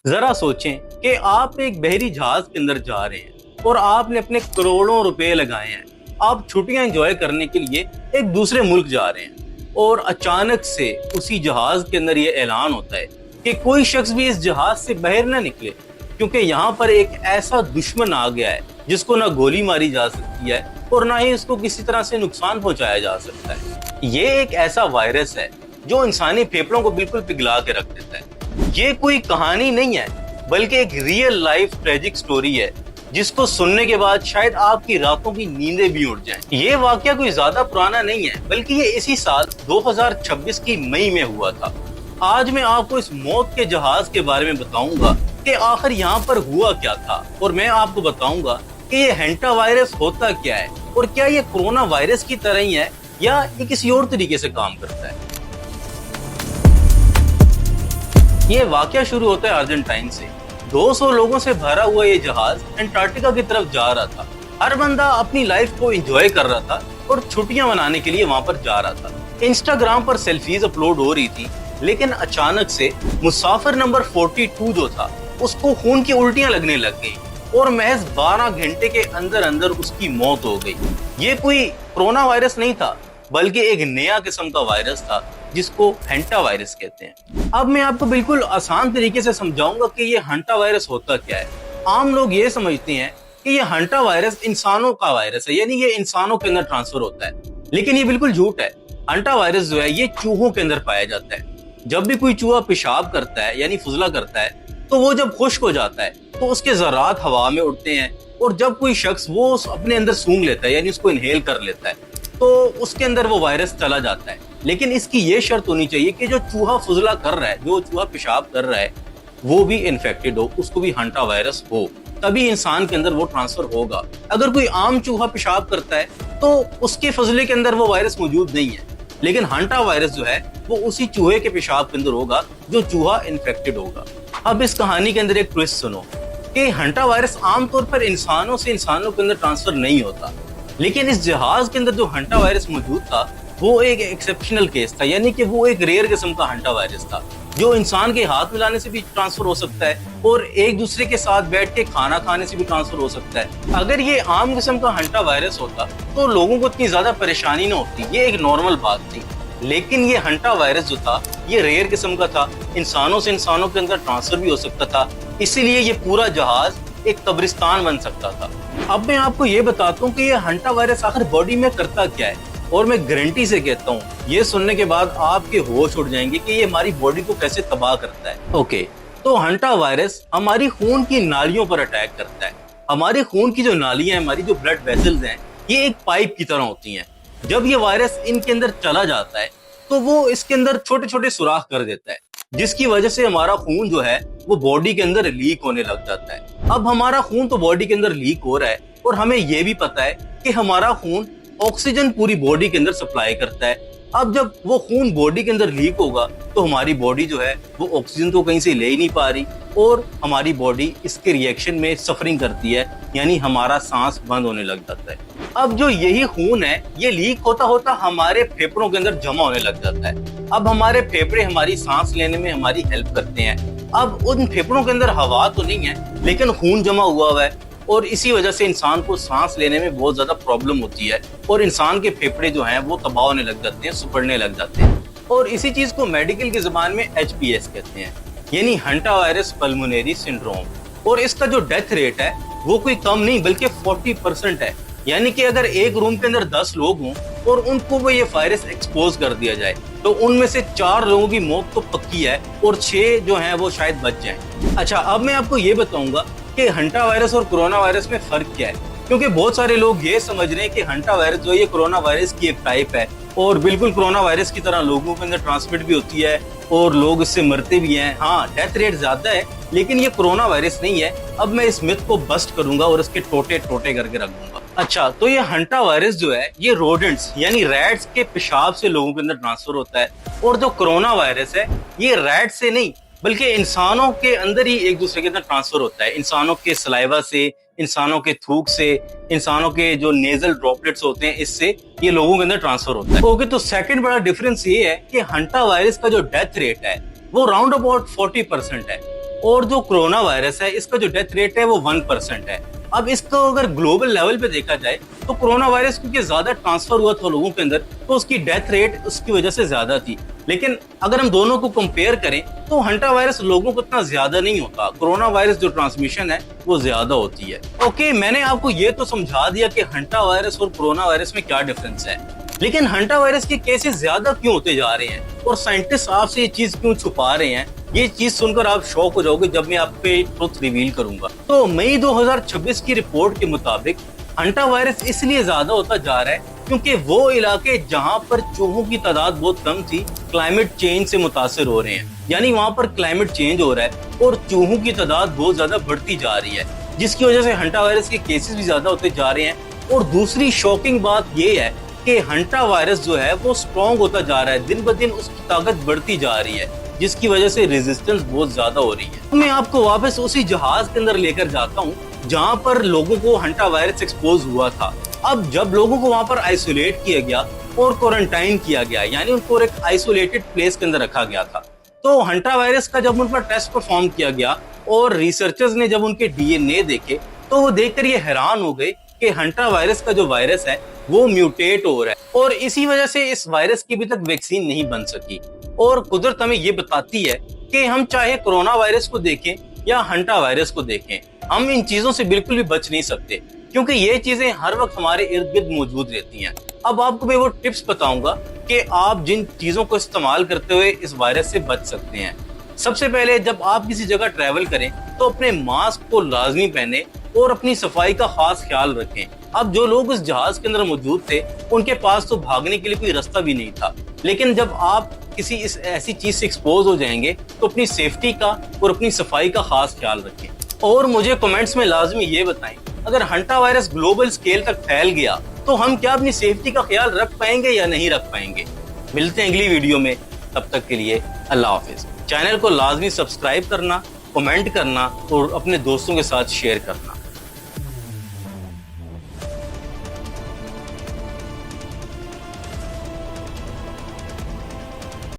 जरा सोचें कि आप एक बहरी जहाज के अंदर जा रहे हैं और आपने अपने करोड़ों रुपए लगाए हैं। आप छुट्टियां एंजॉय करने के लिए एक दूसरे मुल्क जा रहे हैं और अचानक से उसी जहाज के अंदर ये ऐलान होता है कि कोई शख्स भी इस जहाज से बाहर ना निकले, क्योंकि यहाँ पर एक ऐसा दुश्मन आ गया है जिसको ना गोली मारी जा सकती है और ना ही उसको किसी तरह से नुकसान पहुंचाया जा सकता है। ये एक ऐसा वायरस है जो इंसानी फेफड़ों को बिल्कुल पिघला के रख देता है। ये कोई कहानी नहीं है बल्कि एक रियल लाइफ ट्रेजिक स्टोरी है जिसको सुनने के बाद शायद आपकी रातों की नींदें भी उड़ जाएं। ये वाकया कोई ज्यादा पुराना नहीं है बल्कि ये इसी साल 2026 की मई में हुआ था। आज मैं आपको इस मौत के जहाज के बारे में बताऊंगा कि आखिर यहाँ पर हुआ क्या था, और मैं आपको बताऊंगा कि ये हैंटा वायरस होता क्या है और क्या ये कोरोना वायरस की तरह ही है या ये किसी और तरीके से काम करता है। ये वाकया शुरू होता है अर्जेंटाइन से। 200 लोगों से भरा हुआ ये जहाज अंटार्कटिका की तरफ जा रहा था। हर बंदा अपनी लाइफ को एंजॉय कर रहा था और छुट्टियां मनाने के लिए वहां पर जा रहा था। इंस्टाग्राम पर सेल्फीज अपलोड हो रही थी, लेकिन अचानक से मुसाफिर नंबर 42 जो था उसको खून की उल्टियां लगने लग गई और महज 12 घंटे के अंदर अंदर उसकी मौत हो गई। ये कोई कोरोना वायरस नहीं था बल्कि एक नया किस्म का वायरस था जिसको हैंटा वायरस कहते हैं। अब मैं आपको बिल्कुल आसान तरीके से समझाऊंगा कि ये हैंटा वायरस होता क्या है। आम लोग ये समझते हैं कि ये हैंटा वायरस इंसानों का वायरस है, यानी ये इंसानों के अंदर ट्रांसफर होता है, लेकिन ये बिल्कुल झूठ है। हैंटा वायरस जो है ये चूहों के अंदर पाया जाता है। जब भी कोई चूहा पेशाब करता है यानी फुजला करता है तो वो जब खुश्क हो जाता है तो उसके ज़रात हवा में उड़ते हैं, और जब कोई शख्स वो अपने अंदर सूंघ लेता है यानी उसको इनहेल कर लेता है तो उसके अंदर वो वायरस चला जाता है। लेकिन इसकी ये शर्त होनी चाहिए कि जो चूहा फुजला कर रहा है, जो चूहा पेशाब कर रहा है, वो भी इन्फेक्टेड हो, उसको भी हैंटा वायरस हो, तभी इंसान के अंदर वो ट्रांसफर होगा। अगर कोई आम चूहा पेशाब करता है तो उसके फजले के अंदर वो वायरस मौजूद नहीं है, लेकिन हैंटा वायरस जो है वो उसी चूहे के पेशाब के अंदर होगा जो चूहा इन्फेक्टेड होगा। अब इस कहानी के अंदर एक ट्विस्ट सुनो कि हैंटा वायरस आमतौर पर इंसानों से इंसानों के अंदर ट्रांसफर नहीं होता, लेकिन इस जहाज के अंदर जो हैंटा वायरस मौजूद था वो एक एक्सेप्शनल केस था, यानी कि वो एक रेयर किस्म का हैंटा वायरस था जो इंसान के हाथ मिलाने से भी ट्रांसफर हो सकता है और एक दूसरे के साथ बैठ के खाना खाने से भी ट्रांसफर हो सकता है। अगर ये आम किस्म का हैंटा वायरस होता तो लोगों को इतनी ज्यादा परेशानी ना होती, ये एक नॉर्मल बात थी। लेकिन ये हैंटा वायरस जो था ये रेयर किस्म का था, इंसानों से इंसानों के अंदर ट्रांसफर भी हो सकता था, इसीलिए ये पूरा जहाज एक कब्रिस्तान बन सकता था। अब मैं आपको ये बताता हूँ कि ये हैंटा वायरस आखिर बॉडी में करता क्या है, और मैं गारंटी से कहता हूँ ये सुनने के बाद आपके होश उड़ जाएंगे कि ये हमारी बॉडी को कैसे तबाह करता है। ओके, तो हैंटा वायरस हमारी खून की नालियों पर अटैक करता है। हमारे खून की जो नालियां, हमारी जो ब्लड वेसल्स हैं, ये एक पाइप की तरह होती हैं। जब ये वायरस इनके अंदर चला जाता है तो वो इसके अंदर छोटे छोटे सुराख कर देता है, जिसकी वजह से हमारा खून जो है वो बॉडी के अंदर लीक होने लग जाता है। अब हमारा खून तो बॉडी के अंदर लीक हो रहा है और हमें ये भी पता है कि हमारा खून ऑक्सीजन पूरी बॉडी के अंदर सप्लाई करता है। अब जब वो खून बॉडी के अंदर लीक होगा तो हमारी बॉडी जो है वो ऑक्सीजन तो कहीं से ले ही नहीं पा रही और हमारी बॉडी इसके रिएक्शन में सफरिंग करती है, यानी हमारा सांस बंद होने लग जाता है। अब जो यही खून है ये लीक होता होता हमारे फेफड़ों के अंदर जमा होने लग जाता है। अब हमारे फेफड़े हमारी सांस लेने में हमारी हेल्प करते हैं। अब उन फेफड़ों के अंदर हवा तो नहीं है लेकिन खून जमा हुआ है, और इसी वजह से इंसान को सांस लेने में बहुत ज्यादा प्रॉब्लम होती है और इंसान के फेफड़े जो हैं वो तबाह होने लग जाते हैं, सुपड़ने लग जाते हैं। और इसी चीज को मेडिकल की जुबान में HPS कहते हैं, यानी हैंटा वायरस पल्मोनरी सिंड्रोम। और इसका जो डेथ रेट है वो कोई कम नहीं बल्कि 40% है, यानी कि अगर एक रूम के अंदर 10 लोग हों और उनको वो ये वायरस एक्सपोज कर दिया जाए तो उनमें से 4 लोगों की मौत तो पक्की है और 6 जो हैं वो शायद बच जाएं। अच्छा, अब मैं आपको ये बताऊंगा कि हैंटा वायरस और कोरोना वायरस में फर्क क्या है, क्योंकि बहुत सारे लोग ये समझ रहे हैं कि हैंटा वायरस जो है ये कोरोना वायरस की एक टाइप है और बिल्कुल कोरोना वायरस की तरह लोगों के अंदर ट्रांसमिट भी होती है और लोग इससे मरते भी हैं। हाँ, डेथ रेट ज्यादा है लेकिन ये कोरोना वायरस नहीं है। अब मैं इस मिथ को बस्ट करूंगा और इसके टोटे टोटे करके रख दूंगा। अच्छा, तो ये हैंटा वायरस जो है ये रोडेंट्स यानी रैट्स के पेशाब से लोगों के अंदर ट्रांसफर होता है, और जो कोरोना वायरस है ये रैट से नहीं बल्कि इंसानों के अंदर ही एक दूसरे के अंदर ट्रांसफर होता है। इंसानों के सलाइवा से, इंसानों के थूक से, इंसानों के जो नेजल ड्रॉपलेट्स होते हैं इससे ये लोगों के अंदर ट्रांसफर होता है। ओके, तो सेकंड बड़ा डिफरेंस ये है कि हैंटा वायरस का जो डेथ रेट है वो राउंड अबाउट 40% है, और जो कोरोना वायरस है इसका जो डेथ रेट है वो 1% है। अब इसको अगर ग्लोबल लेवल पे देखा जाए तो कोरोना वायरस क्योंकि ज्यादा ट्रांसफर हुआ था लोगों के अंदर, तो उसकी डेथ रेट उसकी वजह से ज्यादा थी। लेकिन अगर हम दोनों को कंपेयर करें तो हंटा वायरस लोगों को इतना ज्यादा नहीं होता, कोरोना वायरस जो ट्रांसमिशन है वो ज्यादा होती है। ओके, मैंने आपको ये तो समझा दिया कि हंटा वायरस और कोरोना वायरस में क्या डिफरेंस है, लेकिन हंटा वायरस के केसेस ज्यादा क्यों होते जा रहे हैं और साइंटिस्ट आपसे ये चीज क्यों छुपा रहे हैं, ये चीज सुनकर आप शॉक हो जाओगे जब मैं आप पे ट्रुथ रिवील करूंगा। तो मई 2026 की रिपोर्ट के मुताबिक हंटा वायरस इसलिए ज्यादा होता जा रहा है क्योंकि वो इलाके जहां पर चूहों की तादाद बहुत कम थी क्लाइमेट चेंज से मुतासिर हो रहे हैं, यानी वहां पर क्लाइमेट चेंज हो रहा है और चूहों की तादाद बहुत ज्यादा बढ़ती जा रही है, जिसकी वजह से हंटा वायरस के केसेस भी ज्यादा होते जा रहे हैं। और दूसरी शॉकिंग बात ये है कि हंटा वायरस जो है वो स्ट्रॉन्ग होता जा रहा है, दिन ब दिन उसकी ताकत बढ़ती जा रही है, जिसकी वजह से रेजिस्टेंस बहुत ज्यादा हो रही है। मैं आपको वापस उसी जहाज के अंदर लेकर जाता हूँ जहां पर लोगों को हंटा वायरस एक्सपोज हुआ था। अब जब लोगों को वहां पर आइसोलेट किया गया और क्वारंटाइन किया गया, यानी उनको एक आइसोलेटेड प्लेस के अंदर रखा गया था, तो हंटा वायरस का जब उन पर टेस्ट परफॉर्म किया गया और रिसर्चर्स ने जब उनके डीएनए देखे तो वो देखकर ये हैरान हो गए कि हंटा वायरस का जो वायरस है वो म्यूटेट हो रहा है और इसी वजह से इस वायरस की अभी तक वैक्सीन नहीं बन सकी। और कुदरत हमें ये बताती है कि हम चाहे कोरोना वायरस को देखें या हंटा वायरस को देखें, हम इन चीजों से बिल्कुल भी बच नहीं सकते क्योंकि ये चीजें हर वक्त हमारे इर्द गिर्द मौजूद रहती हैं। अब आपको मैं वो टिप्स बताऊंगा कि आप जिन चीजों को इस्तेमाल करते हुए इस वायरस से बच सकते हैं। सबसे पहले, जब आप किसी जगह ट्रैवल करें तो अपने मास्क को लाजमी पहने और अपनी सफाई का खास ख्याल रखें। अब जो लोग उस जहाज के अंदर मौजूद थे उनके पास तो भागने के लिए कोई रास्ता भी नहीं था, लेकिन जब आप किसी ऐसी चीज से एक्सपोज हो जाएंगे तो अपनी सेफ्टी का और अपनी सफाई का खास ख्याल रखें। और मुझे कमेंट्स में लाजमी ये बताएं, अगर हंटा वायरस ग्लोबल स्केल तक फैल गया तो हम क्या अपनी सेफ्टी का ख्याल रख पाएंगे या नहीं रख पाएंगे। मिलते हैं अगली वीडियो में, तब तक के लिए अल्लाह हाफिज। चैनल को लाजमी सब्सक्राइब करना, कमेंट करना और अपने दोस्तों के साथ शेयर करना।